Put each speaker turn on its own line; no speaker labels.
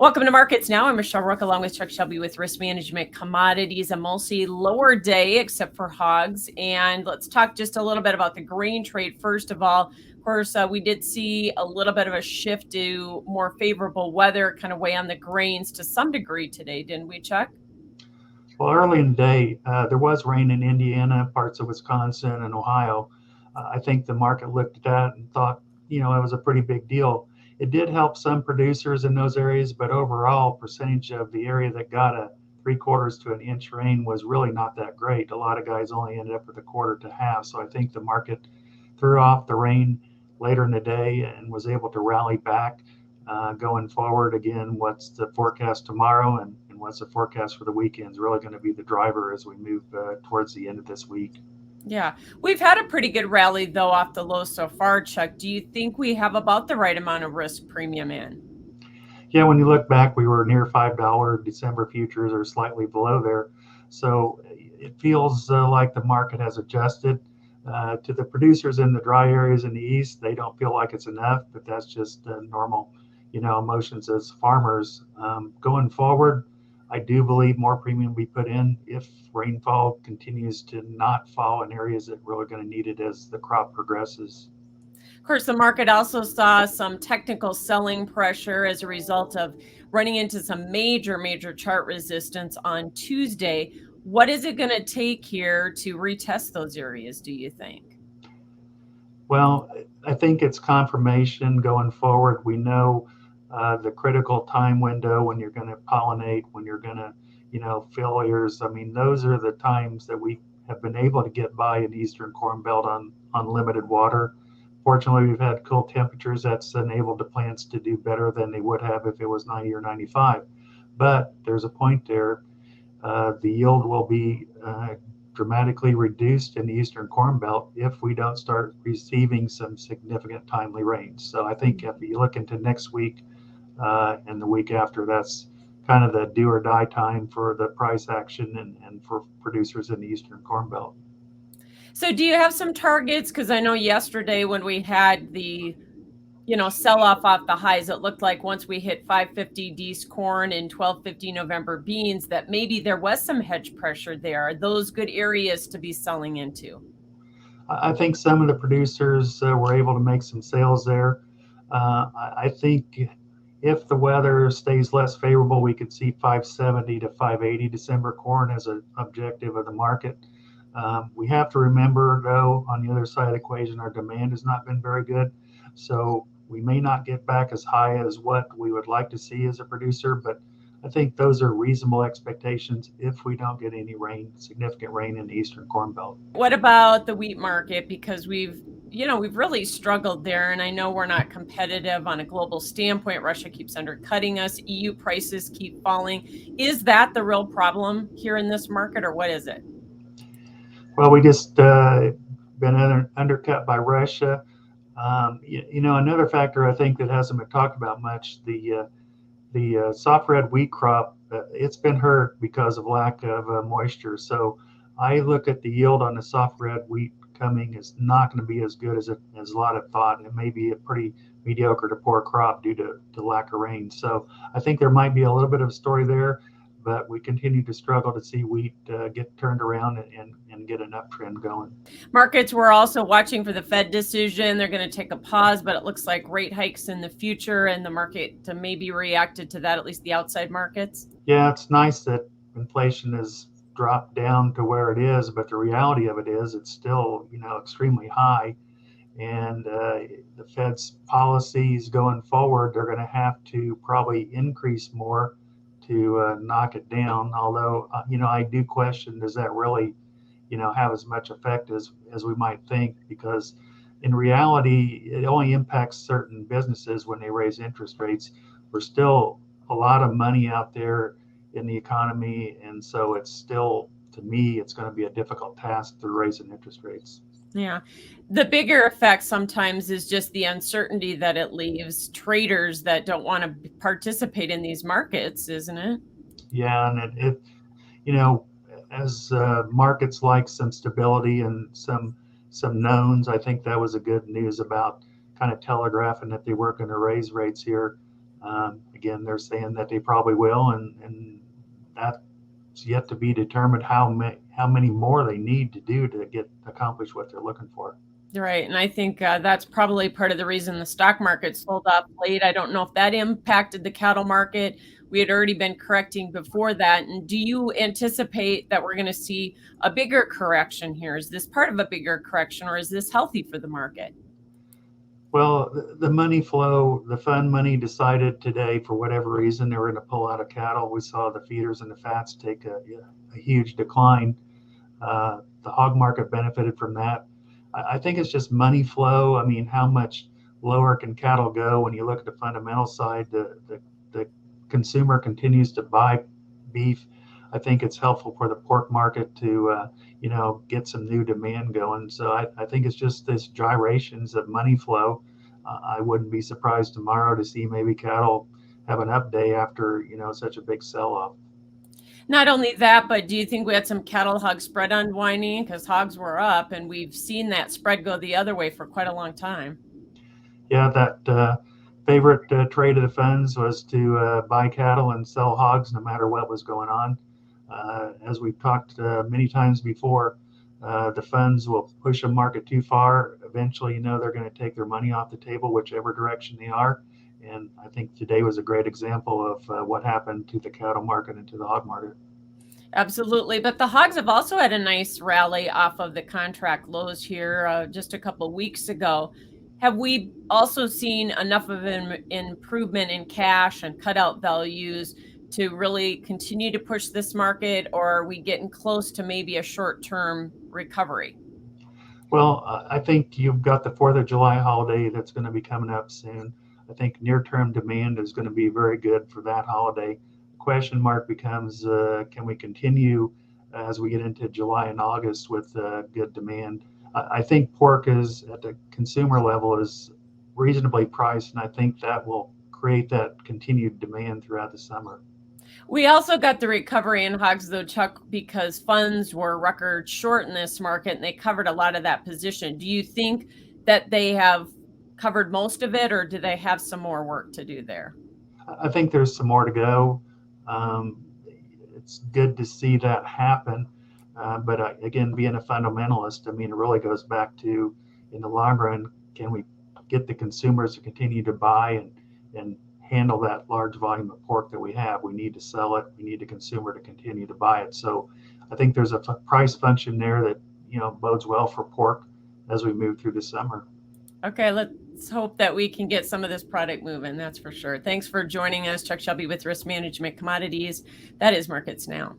Welcome to Markets Now. I'm Michelle Rook along with Chuck Shelby with Risk Management Commodities, a mostly lower day except for hogs. And let's talk just a little bit about the grain trade. First of all, of course, we did see a little bit of a shift to more favorable weather kind of weigh on the grains to some degree today, didn't we, Chuck?
Well, early in the day, there was rain in Indiana, parts of Wisconsin, and Ohio. I think the market looked at that and thought, it was a pretty big deal. It did help some producers in those areas, but overall, percentage of the area that got a 3/4 to an inch rain was really not that great. A lot of guys only ended up with a quarter to half. So I think the market threw off the rain later in the day and was able to rally back. Going forward, again, what's the forecast tomorrow and what's the forecast for the weekend is really going to be the driver as we move towards the end of this week.
Yeah, we've had a pretty good rally though off the low so far, Chuck. Do you think we have about the right amount of risk premium in?
Yeah, when you look back, we were near $5 December futures or slightly below there. So it feels like the market has adjusted. To the producers in the dry areas in the east, they don't feel like it's enough, but that's just normal, emotions as farmers. Going forward, I do believe more premium will be put in if rainfall continues to not fall in areas that really going to need it as the crop progresses.
Of course, the market also saw some technical selling pressure as a result of running into some major chart resistance on Tuesday. What is it going to take here to retest those areas, do you think?
Well, I think it's confirmation going forward. We know the critical time window when you're going to pollinate, when you're going to, fill ears. I mean, those are the times that we have been able to get by in the Eastern Corn Belt on limited water. Fortunately, we've had cool temperatures that's enabled the plants to do better than they would have if it was 90 or 95. But there's a point there. The yield will be dramatically reduced in the Eastern Corn Belt if we don't start receiving some significant timely rains. So I think if you look into next week and the week after, that's kind of the do or die time for the price action and for producers in the Eastern Corn Belt.
So do you have some targets? Because I know yesterday when we had the sell off the highs, it looked like once we hit 550 D's corn and 1250 November beans, that maybe there was some hedge pressure there. Are those good areas to be selling into?
I think some of the producers were able to make some sales there. I think if the weather stays less favorable, we could see 570 to 580 December corn as an objective of the market. We have to remember, though, on the other side of the equation, our demand has not been very good. So we may not get back as high as what we would like to see as a producer, but I think those are reasonable expectations if we don't get any rain, significant rain in the Eastern Corn Belt.
What about the wheat market? Because we've really struggled there. And I know we're not competitive on a global standpoint. Russia keeps undercutting us. EU prices keep falling. Is that the real problem here in this market, or what is it?
Well, we just been undercut by Russia. Another factor I think that hasn't been talked about much, the soft red wheat crop, it's been hurt because of lack of moisture. So I look at the yield on the soft red wheat coming is not going to be as good as a lot have thought. It may be a pretty mediocre to poor crop due to lack of rain. So I think there might be a little bit of a story there, but we continue to struggle to see wheat get turned around and get an uptrend going.
Markets, we're also watching for the Fed decision. They're going to take a pause, but it looks like rate hikes in the future, and the market to maybe reacted to that, at least the outside markets.
Yeah, it's nice that inflation has dropped down to where it is, but the reality of it is it's still, extremely high. And the Fed's policies going forward, they're going to have to probably increase more to knock it down. Although, I do question, does that really, have as much effect as we might think? Because in reality, it only impacts certain businesses when they raise interest rates. We're still a lot of money out there in the economy. And so it's still, to me, it's going to be a difficult task to raising interest rates.
Yeah. The bigger effect sometimes is just the uncertainty that it leaves traders that don't want to participate in these markets, isn't it?
Yeah, and you know, as markets like some stability and some knowns, I think that was a good news about kind of telegraphing that they weren't going to raise rates here. Again, they're saying that they probably will, and that's yet to be determined how many more they need to do to get accomplish what they're looking for.
Right. And I think that's probably part of the reason the stock market sold off late. I don't know if that impacted the cattle market. We had already been correcting before that. And do you anticipate that we're going to see a bigger correction here? Is this part of a bigger correction, or is this healthy for the market?
Well, the money flow, the fund money decided today for whatever reason they were going to pull out of cattle. We saw the feeders and the fats take a huge decline. The hog market benefited from that. I think it's just money flow. I mean, how much lower can cattle go when you look at the fundamental side? The consumer continues to buy beef. I think it's helpful for the pork market to get some new demand going. So I think it's just this gyrations of money flow. I wouldn't be surprised tomorrow to see maybe cattle have an up day after such a big sell off.
Not only that, but do you think we had some cattle hog spread unwinding because hogs were up, and we've seen that spread go the other way for quite a long time?
Yeah, that favorite trade of the funds was to buy cattle and sell hogs no matter what was going on. As we've talked many times before, the funds will push a market too far. Eventually, they're going to take their money off the table, whichever direction they are. And I think today was a great example of what happened to the cattle market and to the hog market.
Absolutely. But the hogs have also had a nice rally off of the contract lows here just a couple of weeks ago. Have we also seen enough of an improvement in cash and cutout values to really continue to push this market, or are we getting close to maybe a short-term recovery?
Well, I think you've got the 4th of July holiday that's going to be coming up soon. I think near-term demand is going to be very good for that holiday. Question mark becomes, can we continue as we get into July and August with good demand? I think pork is at the consumer level is reasonably priced, and I think that will create that continued demand throughout the summer.
We also got the recovery in hogs, though, Chuck, because funds were record short in this market and they covered a lot of that position. Do you think that they have covered most of it, or do they have some more work to do there?
I think there's some more to go. Um, it's good to see that happen. But again, being a fundamentalist, I mean, it really goes back to in the long run, can we get the consumers to continue to buy and handle that large volume of pork that we have? We need to sell it. We need the consumer to continue to buy it. So I think there's a price function there that bodes well for pork as we move through the summer.
Okay, let's hope that we can get some of this product moving. That's for sure. Thanks for joining us, Chuck Shelby with Risk Management Commodities. That is Markets Now.